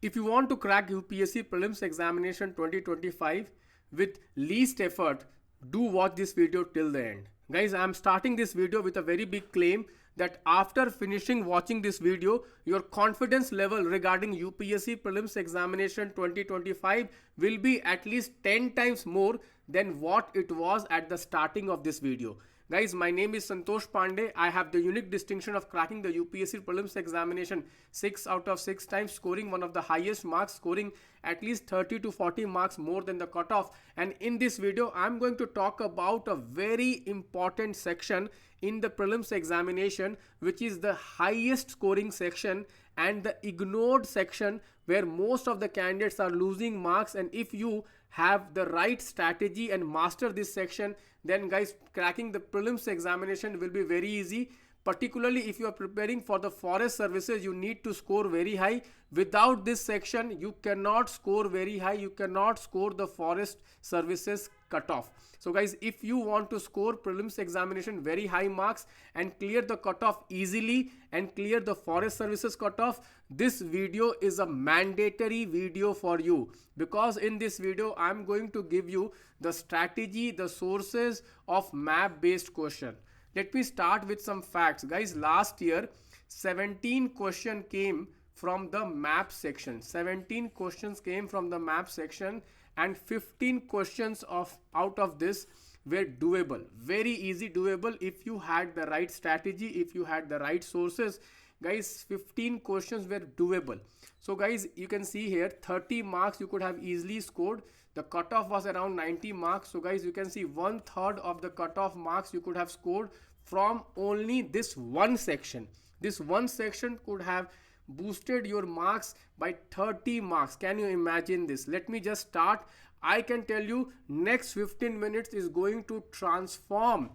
If you want to crack UPSC Prelims Examination 2025 with least effort, do watch this video till the end. Guys, I am starting this video with a very big claim that after finishing watching this video, your confidence level regarding UPSC Prelims Examination 2025 will be at least 10 times more than what it was at the starting of this video. Guys, my name is Santosh Pandey. I have the unique distinction of cracking the UPSC Prelims Examination 6 out of 6 times, scoring one of the highest marks, scoring at least 30 to 40 marks more than the cutoff. And in this video, I'm going to talk about a very important section in the prelims examination, which is the highest scoring section and the ignored section where most of the candidates are losing marks. And if you have the right strategy and master this section, then guys, cracking the prelims examination will be very easy. Particularly if you are preparing for the forest services, you need to score very high. Without this section, you cannot score very high. You cannot score the forest services cutoff. So guys, if you want to score prelims examination very high marks and clear the cutoff easily and clear the forest services cutoff, this video is a mandatory video for you, because in this video I'm going to give you the strategy, the sources of map based question. Let me start with some facts. Guys, last year 17 questions came from the map section. 17 questions came from the map section and 15 questions out of this were doable. Very easy doable if you had the right strategy, if you had the right sources. Guys, 15 questions were doable. So guys, you can see here 30 marks you could have easily scored. The cutoff was around 90 marks. So guys, you can see 1/3 of the cutoff marks you could have scored from only this one section. This one section could have boosted your marks by 30 marks. Can you imagine this? Let me just start. I can tell you next 15 minutes is going to transform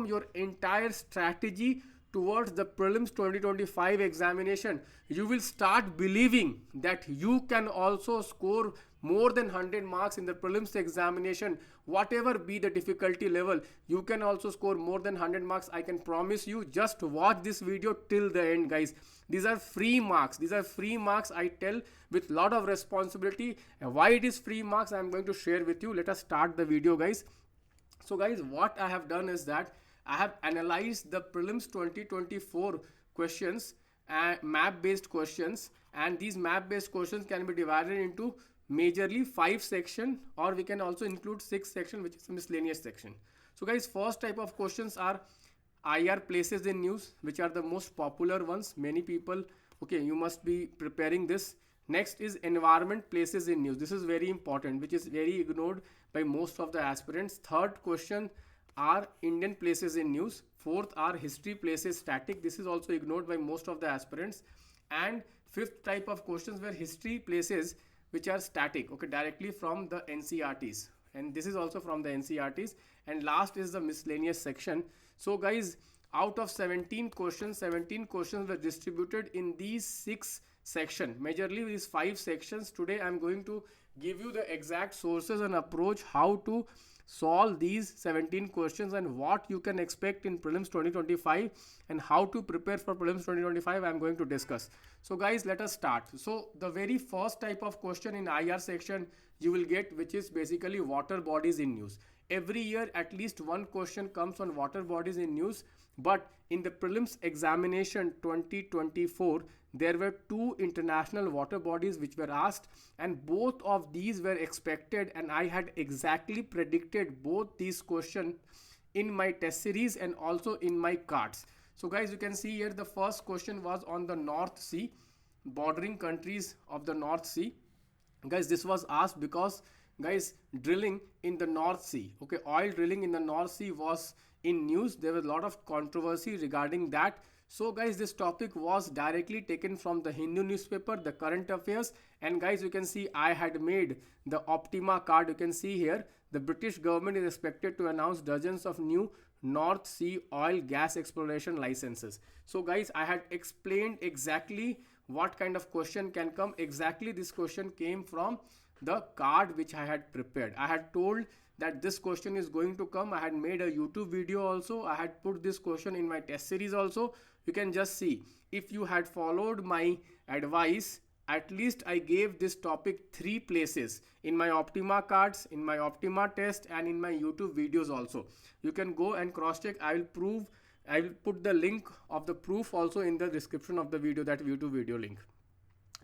your entire strategy towards the prelims 2025 examination. You will start believing that you can also score more than 100 marks in the prelims examination. Whatever be the difficulty level, you can also score more than 100 marks. I can promise you. Just watch this video till the end, guys. These are free marks. These are free marks, I tell with lot of responsibility. And why it is free marks, I am going to share with you. Let us start the video, guys. So guys, what I have done is that I have analyzed the prelims 2024 questions and map based questions, and these map based questions can be divided into majorly 5 sections, or we can also include 6 sections, which is a miscellaneous section. So guys, first type of questions are IR places in news, which are the most popular ones. Many people, okay, you must be preparing this. Next is environment places in news. This is very important, which is very ignored by most of the aspirants. Third question are Indian places in news. Fourth are history places static. This is also ignored by most of the aspirants. And fifth type of questions were history places which are static, okay, directly from the NCRTs, and this is also from the NCRTs. And last is the miscellaneous section. So guys, out of 17 questions were distributed in these 6 sections, majorly these 5 sections. Today I'm going to give you the exact sources and approach how to solve these 17 questions and what you can expect in prelims 2025 and how to prepare for prelims 2025. I'm going to discuss. So guys, let us start. So the very first type of question in IR section you will get, which is basically water bodies in news. Every year at least one question comes on water bodies in news, but in the prelims examination 2024 there were 2 international water bodies which were asked, and both of these were expected, and I had exactly predicted both these questions in my test series and also in my cards. So guys, you can see here the first question was on the North Sea, bordering countries of the North Sea. Guys, this was asked because guys, drilling in the North Sea, okay, oil drilling in the North Sea was in news. There was a lot of controversy regarding that. So guys, this topic was directly taken from the Hindu newspaper, the current affairs. And guys, you can see I had made the Optima card. You can see here the British government is expected to announce dozens of new North Sea oil gas exploration licenses. So guys, I had explained exactly what kind of question can come. Exactly this question came from the card which I had prepared. I had told that this question is going to come. I had made a YouTube video also. I had put this question in my test series also. You can just see, if you had followed my advice, at least I gave this topic 3 places in my Optima cards, in my Optima test, and in my YouTube videos also. You can go and cross check. I will put the link of the proof also in the description of the video, that YouTube video link.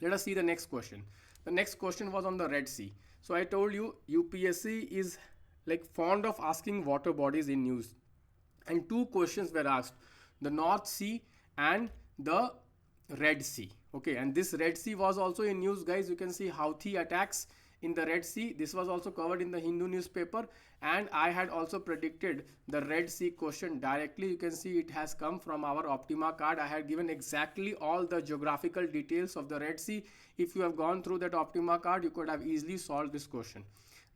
Let us see the next question. The next question was on the Red Sea. So I told you UPSC is like fond of asking water bodies in news, and 2 questions were asked, the North Sea and the Red Sea. Okay, and this Red Sea was also in news, guys. You can see Houthi attacks in the Red Sea. This was also covered in the Hindu newspaper, and I had also predicted the Red Sea question directly. You can see it has come from our Optima card. I had given exactly all the geographical details of the Red Sea. If you have gone through that Optima card, you could have easily solved this question.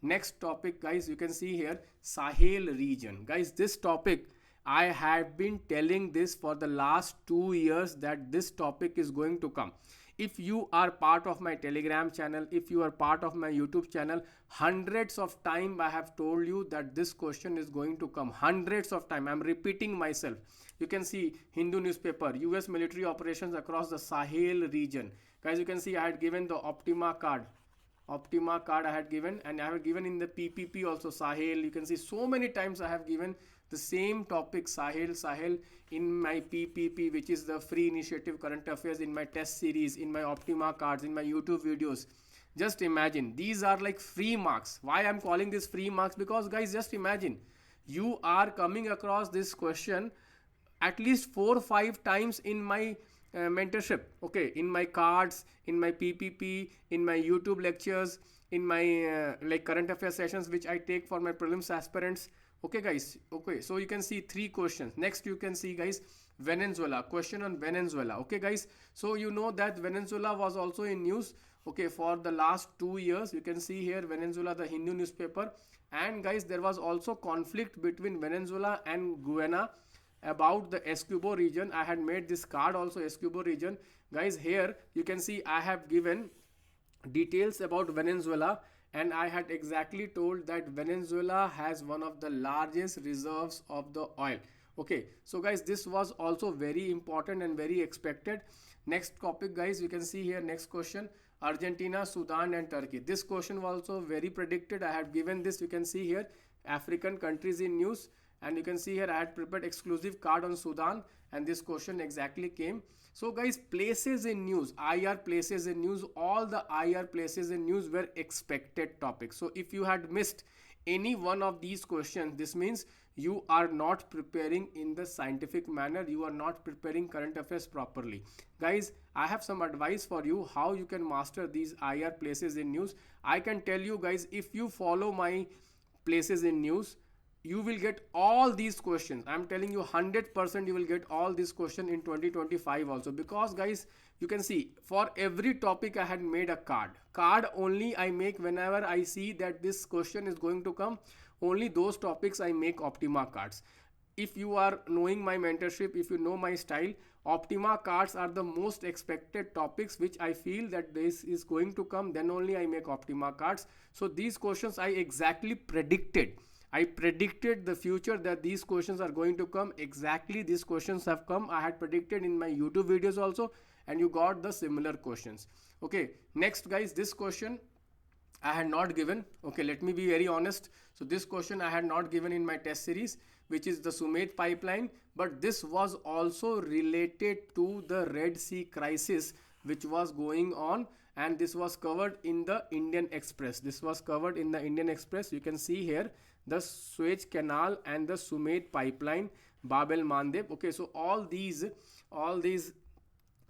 Next topic, guys, you can see here Sahel region. Guys, this topic, I have been telling this for the last 2 years that this topic is going to come. If you are part of my Telegram channel, if you are part of my YouTube channel, hundreds of times I have told you that this question is going to come. Hundreds of times. I'm repeating myself. You can see Hindu newspaper, US military operations across the Sahel region. Guys, you can see I had given the Optima card. Optima card I had given, and I have given in the PPP also Sahel. You can see so many times I have given the same topic, Sahel in my PPP, which is the free initiative current affairs, in my test series, in my Optima cards, in my YouTube videos. Just imagine, these are like free marks. Why I'm calling this free marks? Because guys, just imagine, you are coming across this question at least 4 or 5 times in my mentorship, okay, in my cards, in my PPP, in my YouTube lectures, in my like current affairs sessions which I take for my prelims aspirants. Okay guys, okay, so you can see 3 questions. Next you can see, guys, Venezuela, question on Venezuela. Okay guys, so you know that Venezuela was also in news, okay, for the last 2 years. You can see here Venezuela, the Hindu newspaper, and guys, there was also conflict between Venezuela and Guyana about the Escobar region. I had made this card also, Escobar region. Guys, here you can see I have given details about Venezuela, and I had exactly told that Venezuela has one of the largest reserves of the oil. Okay, so guys, this was also very important and very expected. Next topic, guys, you can see here next question, Argentina, Sudan and Turkey. This question was also very predicted. I have given this. You can see here African countries in news. And you can see here I had prepared exclusive card on Sudan, and this question exactly came. So guys, places in news, IR places in news, all the IR places in news were expected topics. So if you had missed any one of these questions, this means you are not preparing in the scientific manner. You are not preparing current affairs properly. Guys, I have some advice for you how you can master these IR places in news. I can tell you guys, if you follow my places in news, you will get all these questions. I'm telling you 100% you will get all these questions in 2025 also, because guys, you can see for every topic I had made a card only I make whenever I see that this question is going to come. Only those topics I make Optima cards. If you are knowing my mentorship, if you know my style, Optima cards are the most expected topics which I feel that this is going to come, then only I make Optima cards. So these questions I exactly predicted. I predicted the future that these questions are going to come. Exactly these questions have come. I had predicted in my YouTube videos also, and you got the similar questions. Okay, next guys, this question I had not given. Okay, let me be very honest. So this question I had not given in my test series, which is the Sumed pipeline, but this was also related to the Red Sea crisis which was going on, and this was covered in the Indian Express. This was covered in the Indian Express. You can see here the Suez Canal and the Sumed pipeline, Bab el Mandeb. Okay, so all these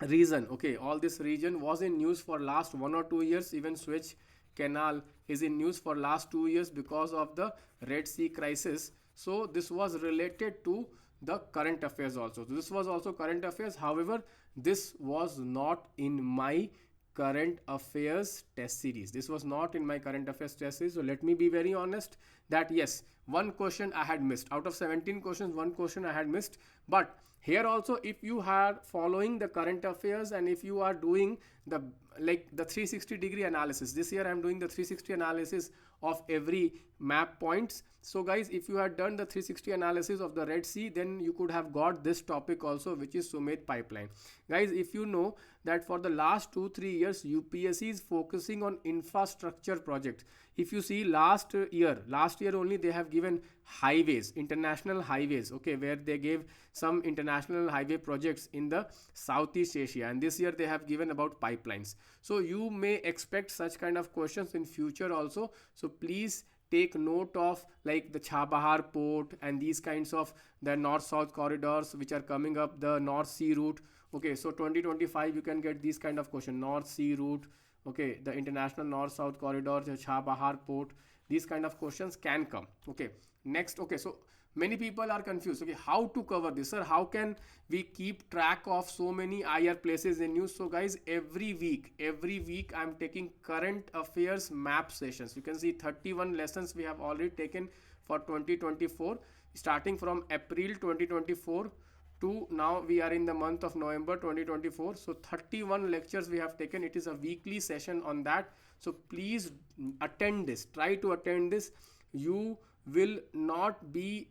region, okay, all this region was in news for last 1 or 2 years. Even Suez Canal is in news for last 2 years because of the Red Sea crisis. So this was related to the current affairs also. So this was also current affairs. However, this was not in my current affairs test series. This was not in my current affairs test series. So let me be very honest that yes, one question I had missed. Out of 17 questions, one question I had missed. But here also, if you are following the current affairs and if you are doing the 360-degree analysis, this year I'm doing the 360 analysis of every map points. So guys, if you had done the 360 analysis of the Red Sea, then you could have got this topic also, which is Sumed pipeline. Guys, if you know that for the last 2-3 years, UPSC is focusing on infrastructure projects. If you see last year only, they have given highways, international highways, okay, where they gave some international highway projects in the Southeast Asia, and this year they have given about pipelines. So you may expect such kind of questions in future also. So please take note of like the Chabahar port and these kinds of the north-south corridors which are coming up, the North Sea route. Okay, so 2025 you can get these kind of question, North Sea route, okay, the international north-south corridor, the Chabahar port, these kind of questions can come. Okay, next, okay, so many people are confused. Okay, how to cover this, sir? How can we keep track of so many IR places in news? So guys, every week I'm taking current affairs map sessions. You can see 31 lessons we have already taken for 2024, starting from April 2024 to now we are in the month of November 2024. So 31 lectures we have taken. It is a weekly session on that. So please attend this, try to attend this. You will not be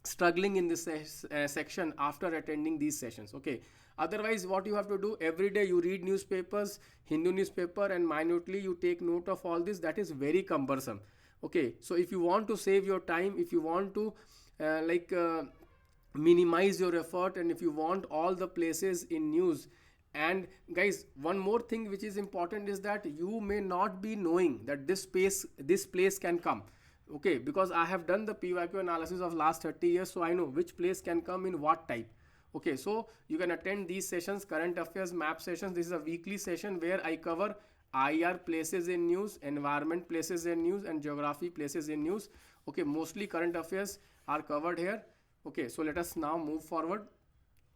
struggling in this section after attending these sessions. Okay, otherwise what you have to do, every day you read newspapers, Hindu newspaper, and minutely you take note of all this. That is very cumbersome. Okay, so if you want to save your time, if you want to minimize your effort, and if you want all the places in news, and guys, one more thing which is important is that you may not be knowing that this place can come. Okay, because I have done the PYQ analysis of last 30 years, so I know which place can come in what type. Okay, so you can attend these sessions, current affairs map sessions. This is a weekly session where I cover IR places in news, environment places in news, and geography places in news. Okay, mostly current affairs are covered here. Okay, so let us now move forward.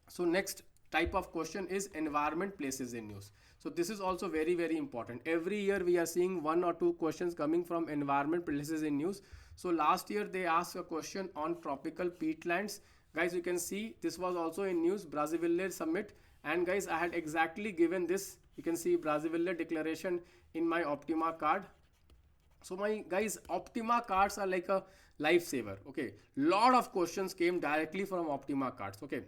So next type of question is environment places in news. So this is also very, very important. Every year we are seeing 1 or 2 questions coming from environment places in news. So last year they asked a question on tropical peatlands. Guys, you can see this was also in news, Brazzaville summit. And guys, I had exactly given this. You can see Brazzaville declaration in my Optima card. So my guys, Optima cards are like a lifesaver. Okay, lot of questions came directly from Optima cards. Okay,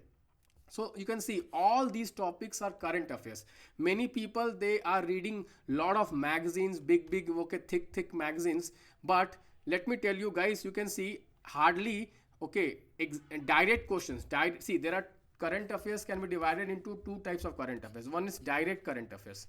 so you can see all these topics are current affairs. Many people, they are reading lot of magazines, big okay, thick magazines, but let me tell you guys, you can see hardly okay direct questions. See, there are current affairs can be divided into 2 types of current affairs. One is direct current affairs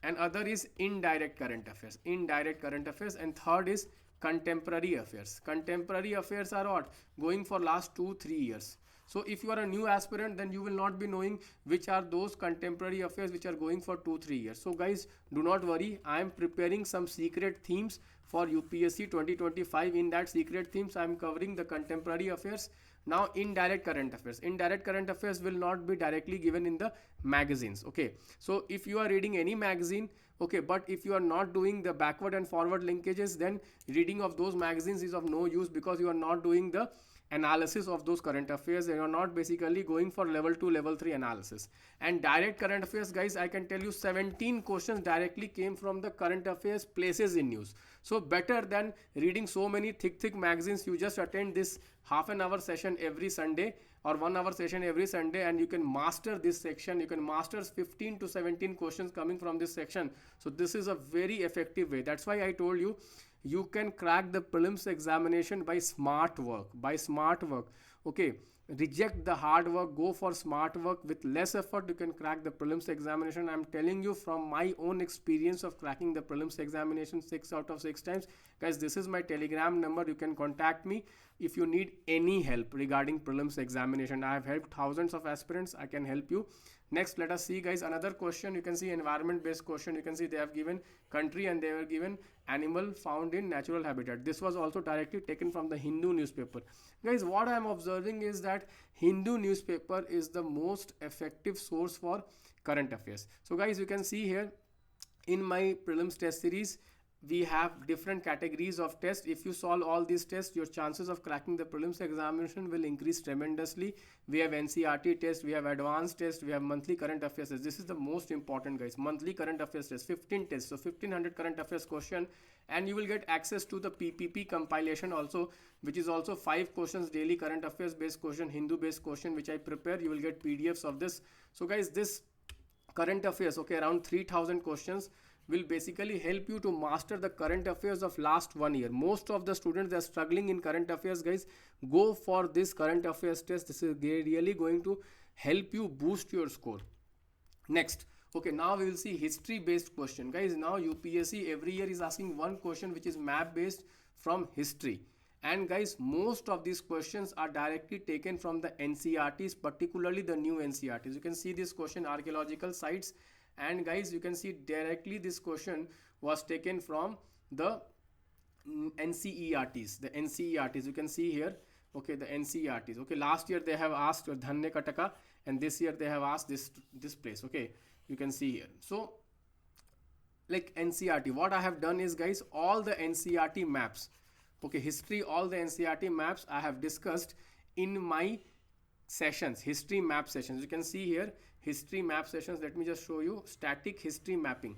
and other is indirect current affairs. And third is contemporary affairs. Contemporary affairs are what? Going for last 2-3 years. So if you are a new aspirant, then you will not be knowing which are those contemporary affairs which are going for 2-3 years. So guys, do not worry. I am preparing some secret themes for UPSC 2025. In that secret themes, I am covering the contemporary affairs. Now indirect current affairs. Indirect current affairs will not be directly given in the magazines. Okay. So if you are reading any magazine, okay, but if you are not doing the backward and forward linkages, then reading of those magazines is of no use, because you are not doing the analysis of those current affairs, and you are not basically going for level 2, level 3 analysis. And direct current affairs, guys, I can tell you 17 questions directly came from the current affairs places in news. So better than reading so many thick magazines, you just attend this half an hour session every Sunday or 1 hour session every Sunday, and you can master this section. You can master 15 to 17 questions coming from this section. So this is a very effective way. That's why I told you, you can crack the prelims examination by smart work. Okay, reject the hard work, go for smart work. With less effort, you can crack the prelims examination. I'm telling you from my own experience of cracking the prelims examination 6 out of 6 times. Guys, this is my Telegram number. You can contact me if you need any help regarding prelims examination. I have helped thousands of aspirants. I can help you. Next, let us see, guys, another question. You can see environment based question. You can see they have given country and they were given animal found in natural habitat. This was also directly taken from the Hindu newspaper. Guys, what I am observing is that Hindu newspaper is the most effective source for current affairs. So guys, you can see here in my prelims test series, we have different categories of tests. If you solve all these tests, your chances of cracking the prelims examination will increase tremendously. We have NCRT test, we have advanced test, we have monthly current affairs test. This is the most important, guys. Monthly current affairs test, 15 tests, so 1500 current affairs question, and you will get access to the PPP compilation also, which is also 5 questions daily current affairs based question, Hindu based question, which I prepare. You will get PDFs of this. So guys, this current affairs, okay, around 3000 questions will basically help you to master the current affairs of last 1 year. Most of the students that are struggling in current affairs, guys, go for this current affairs test. This is really going to help you boost your score. Next, okay, now we will see history based question. Guys, now UPSC every year is asking one question which is map based from history. And guys, most of these questions are directly taken from the NCRTs, particularly the new NCRTs. You can see this question, archaeological sites, and guys, you can see directly this question was taken from the NCERTs. The NCERTs, you can see here, okay, the NCERTs. Okay, last year they have asked Dhanya Kataka, and this year they have asked this place. Okay, you can see here. So like NCRT, what I have done is, guys, all the NCRT maps, okay, history, all the NCRT maps I have discussed in my sessions, history map sessions. You can see here history map sessions. Let me just show you. Static history mapping,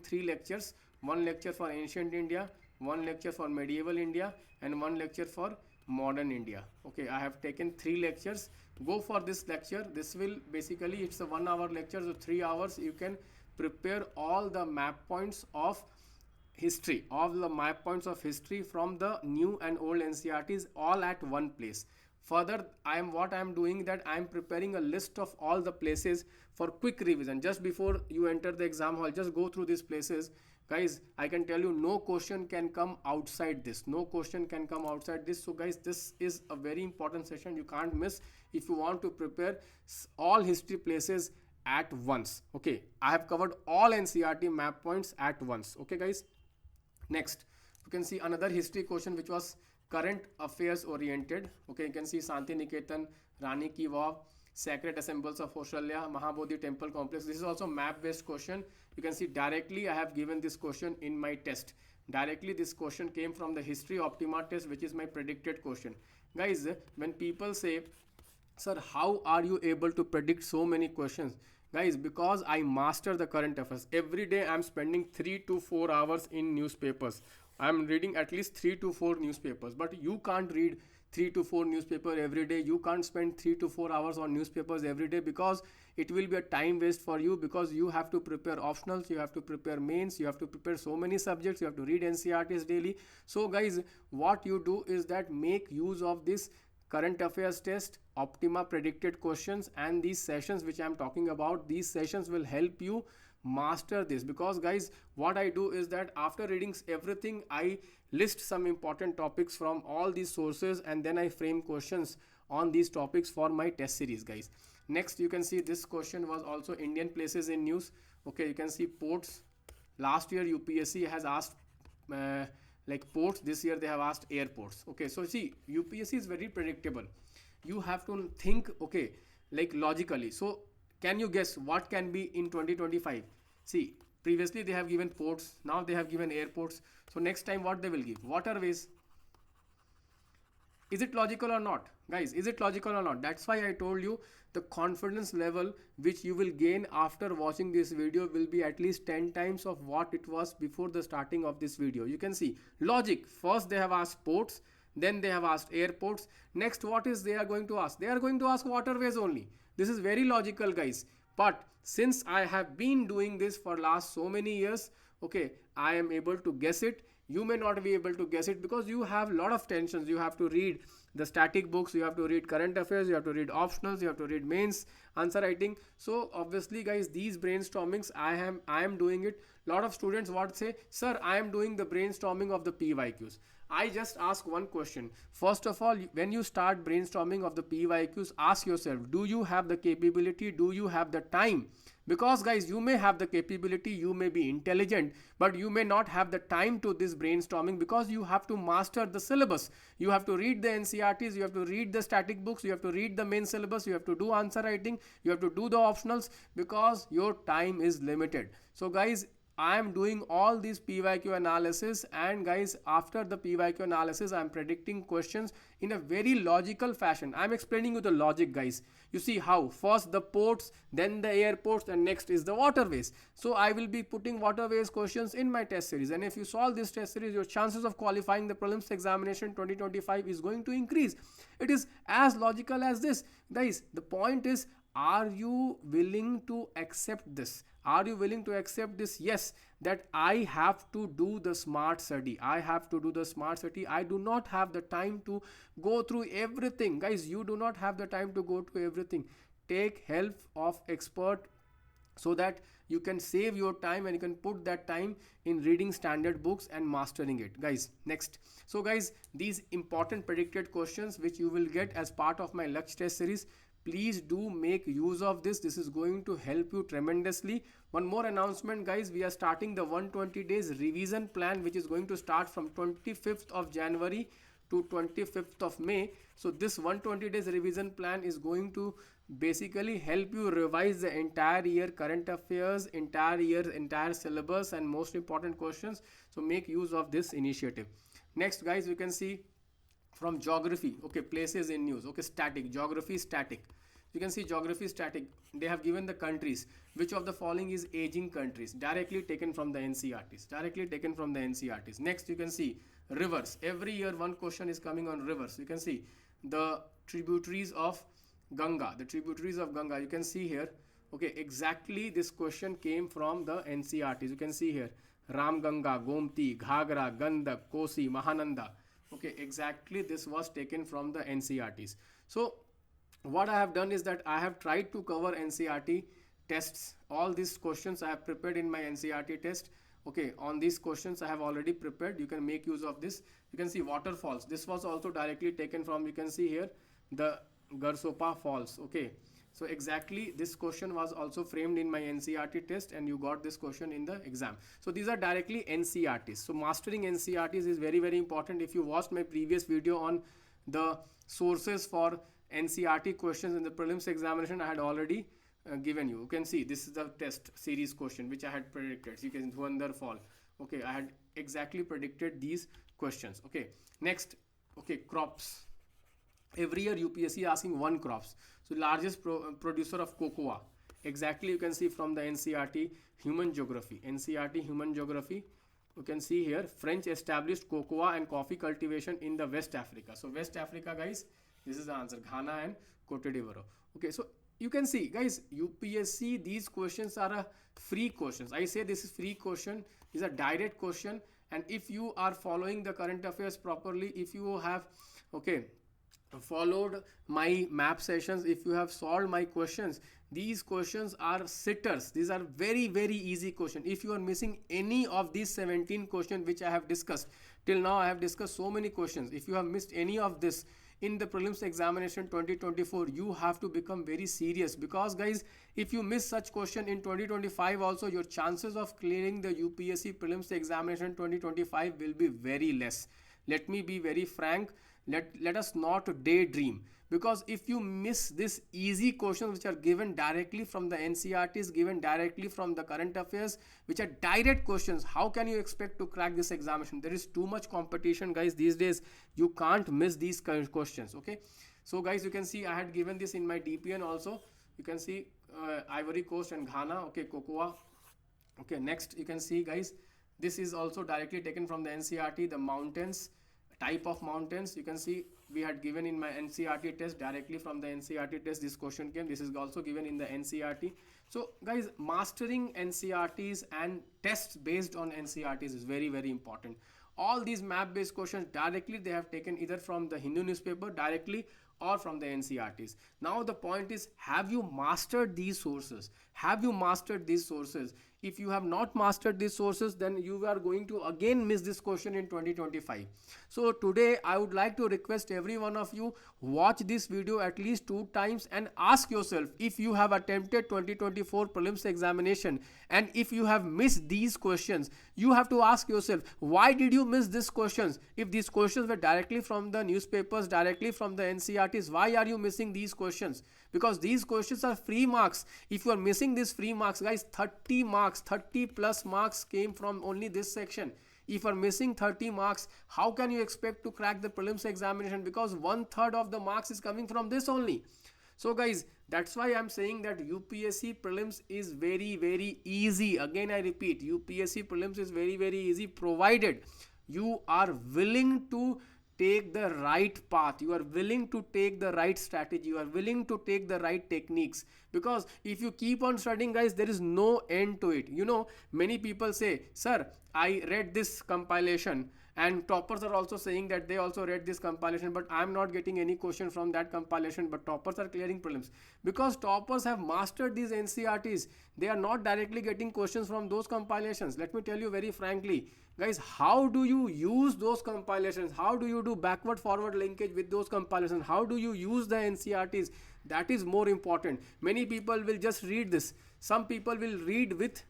3 lectures, 1 lecture for ancient India, 1 lecture for medieval India, and 1 lecture for modern India. Okay, I have taken 3 lectures. Go for this lecture. This will basically, it's a 1 hour lecture, so 3 hours you can prepare all the map points of history, all the map points of history from the new and old NCRTs all at one place. Further, what I am doing that I am preparing a list of all the places for quick revision. Just before you enter the exam hall, just go through these places. Guys, I can tell you no question can come outside this. No question can come outside this. So guys, this is a very important session you can't miss if you want to prepare all history places at once. Okay, I have covered all NCRT map points at once. Okay guys, next you can see another history question which was current affairs oriented. Okay, you can see Santi Niketan, Rani Ki Vav, Sacred Assembles of Oshalya, Mahabodhi Temple Complex. This is also map based question. You can see directly I have given this question in my test. Directly this question came from the history Optima test, which is my predicted question. Guys, when people say, sir, how are you able to predict so many questions? Guys, because I master the current affairs. Every day I am spending 3 to 4 hours in newspapers. I am reading at least 3 to 4 newspapers, but you can't read 3 to 4 newspapers every day. You can't spend 3 to 4 hours on newspapers every day, because it will be a time waste for you, because you have to prepare optionals, you have to prepare mains, you have to prepare so many subjects, you have to read NCRTs daily. So guys, what you do is that make use of this current affairs test, Optima predicted questions, and these sessions which I am talking about. These sessions will help you master this, because guys, what I do is that after reading everything, I list some important topics from all these sources, and then I frame questions on these topics for my test series, guys. Next, you can see this question was also Indian places in news. Okay, you can see ports. Last year UPSC has asked like ports. This year they have asked airports. Okay, so see, UPSC is very predictable. You have to think, okay, like logically. So can you guess what can be in 2025? See, previously they have given ports, now they have given airports. So next time what they will give? Waterways. Is it logical or not? Guys, is it logical or not? That's why I told you the confidence level which you will gain after watching this video will be at least 10 times of what it was before the starting of this video. You can see logic. First they have asked ports, then they have asked airports. Next, what is they are going to ask? They are going to ask waterways only. This is very logical, guys. But since I have been doing this for last so many years, okay, I am able to guess it. You may not be able to guess it because you have a lot of tensions. You have to read the static books, you have to read current affairs, you have to read optionals, you have to read mains, answer writing. So obviously guys, these brainstormings I am doing it. Lot of students what say, sir, I am doing the brainstorming of the PYQs. I just ask one question. First of all, when you start brainstorming of the PYQs, ask yourself, do you have the capability? Do you have the time? Because guys, you may have the capability, you may be intelligent, but you may not have the time to this brainstorming, because you have to master the syllabus. You have to read the NCRTs, you have to read the static books, you have to read the main syllabus, you have to do answer writing, you have to do the optionals, because your time is limited. So guys, I am doing all these PYQ analysis, and guys, after the PYQ analysis, I am predicting questions in a very logical fashion. I am explaining you the logic, guys. You see how first the ports, then the airports, and next is the waterways. So I will be putting waterways questions in my test series, and if you solve this test series, your chances of qualifying the prelims examination 2025 is going to increase. It is as logical as this, guys. The point is, are you willing to accept this? Are you willing to accept this? Yes, that I have to do the smart study. I have to do the smart study. I do not have the time to go through everything. Guys, you do not have the time to go through everything. Take help of expert so that you can save your time and you can put that time in reading standard books and mastering it, guys. Next, so guys, these important predicted questions which you will get as part of my Laksh test series, please do make use of this. This is going to help you tremendously. One more announcement, guys. We are starting the 120 days revision plan, which is going to start from 25th of January to 25th of May. So this 120 days revision plan is going to basically help you revise the entire year current affairs, entire syllabus, and most important questions. So make use of this initiative. Next, guys, you can see from geography, okay, places in news, okay, static, geography static. You can see geography static. They have given the countries. Which of the following is aging countries? Directly taken from the NCRTs. Directly taken from the NCRTs. Next, you can see rivers. Every year one question is coming on rivers. You can see the tributaries of Ganga. The tributaries of Ganga. You can see here. Okay, exactly this question came from the NCRTs. You can see here. Ram Ganga, Gomti, Ghagra, Gandak, Kosi, Mahananda. Okay, exactly this was taken from the NCRTs. So what I have done is that I have tried to cover NCRT tests. All these questions I have prepared in my NCRT test. Okay, on these questions I have already prepared. You can make use of this. You can see waterfalls. This was also directly taken from, you can see here, the Garsopa Falls. Okay, so exactly this question was also framed in my NCRT test, and you got this question in the exam. So these are directly NCRTs. So mastering NCRTs is very, very important. If you watched my previous video on the sources for NCRT questions in the prelims examination, I had already given you. You can see this is the test series question which I had predicted. So you can Dhurandhar Fall. Okay, I had exactly predicted these questions. Okay, next, okay, crops. Every year UPSC asking one crops. So largest producer of cocoa. Exactly, you can see from the NCRT Human Geography. NCRT Human Geography. You can see here French established cocoa and coffee cultivation in the West Africa. So West Africa, guys, this is the answer. Ghana and Cote d'Ivoire. Okay, so you can see, guys, UPSC, these questions are free questions. I say this is free question. These are direct question. And if you are following the current affairs properly, if you have, okay, followed my map sessions, if you have solved my questions, these questions are sitters. These are very, very easy questions. If you are missing any of these 17 questions which I have discussed till now, I have discussed so many questions. If you have missed any of this in the prelims examination 2024, you have to become very serious, because guys, if you miss such question in 2025 also, your chances of clearing the UPSC prelims examination 2025 will be very less. Let me be very frank. Let us not daydream, because if you miss this easy questions which are given directly from the NCRTs, given directly from the current affairs, which are direct questions, how can you expect to crack this examination? There is too much competition, guys, these days. You can't miss these kind of questions. Okay, so guys, you can see I had given this in my DPN also. You can see Ivory Coast and Ghana. Okay, cocoa. Okay, next, you can see, guys, this is also directly taken from the NCRT. The mountains, type of mountains, you can see we had given in my NCRT test. Directly from the NCRT test this question came. This is also given in the NCRT. So guys, mastering NCRTs and tests based on NCRTs is very, very important. All these map based questions directly they have taken either from the Hindu newspaper directly or from the NCRTs. Now the point is, have you mastered these sources? Have you mastered these sources? If you have not mastered these sources, then you are going to again miss this question in 2025. So today I would like to request every one of you, watch this video at least 2 times and ask yourself, if you have attempted 2024 prelims examination and if you have missed these questions, you have to ask yourself, why did you miss these questions? If these questions were directly from the newspapers, directly from the NCRTs, why are you missing these questions? because these questions are free marks. If you are missing these free marks, guys, 30 marks, 30 plus marks came from only this section. If you are missing 30 marks, how can you expect to crack the prelims examination? Because 1/3 of the marks is coming from this only. So guys, that's why I'm saying that UPSC prelims is very easy. Again, I repeat, UPSC prelims is very easy, provided you are willing to take the right path, you are willing to take the right strategy, you are willing to take the right techniques. Because if you keep on studying, guys, there is no end to it. You know, many people say, sir, I read this compilation, and toppers are also saying that they also read this compilation, but I'm not getting any question from that compilation, but toppers are clearing prelims. Because toppers have mastered these NCRTs, they are not directly getting questions from those compilations. Let me tell you very frankly, guys, how do you use those compilations? How do you do backward forward linkage with those compilations? How do you use the NCRTs? That is more important. Many people will just read this. Some people will read with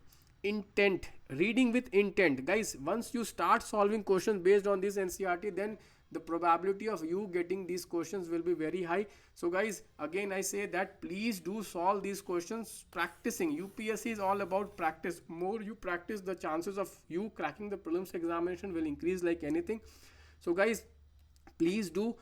intent, reading with intent. Guys, once you start solving questions based on this NCRT, then the probability of you getting these questions will be very high. So guys, again I say that please do solve these questions practicing. UPSC is all about practice. More you practice, the chances of you cracking the prelims examination will increase like anything. So guys, please do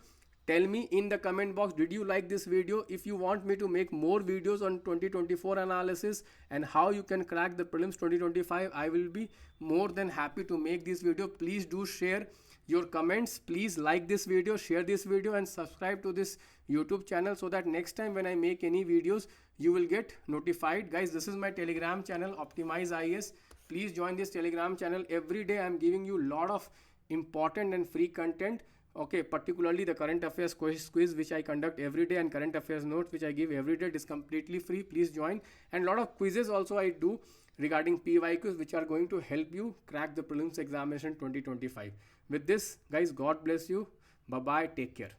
tell me in the comment box, did you like this video? If you want me to make more videos on 2024 analysis and how you can crack the prelims 2025, I will be more than happy to make this video. Please do share your comments. Please like this video, share this video, and subscribe to this YouTube channel so that next time when I make any videos, you will get notified. Guys, this is my Telegram channel, Optimize IAS. Please join this Telegram channel. Every day I'm giving you a lot of important and free content. Okay, particularly the current affairs quiz which I conduct every day, and current affairs notes which I give every day. It is completely free. Please join. And a lot of quizzes also I do regarding PYQs which are going to help you crack the prelims examination 2025. With this, guys, God bless you. Bye bye. Take care.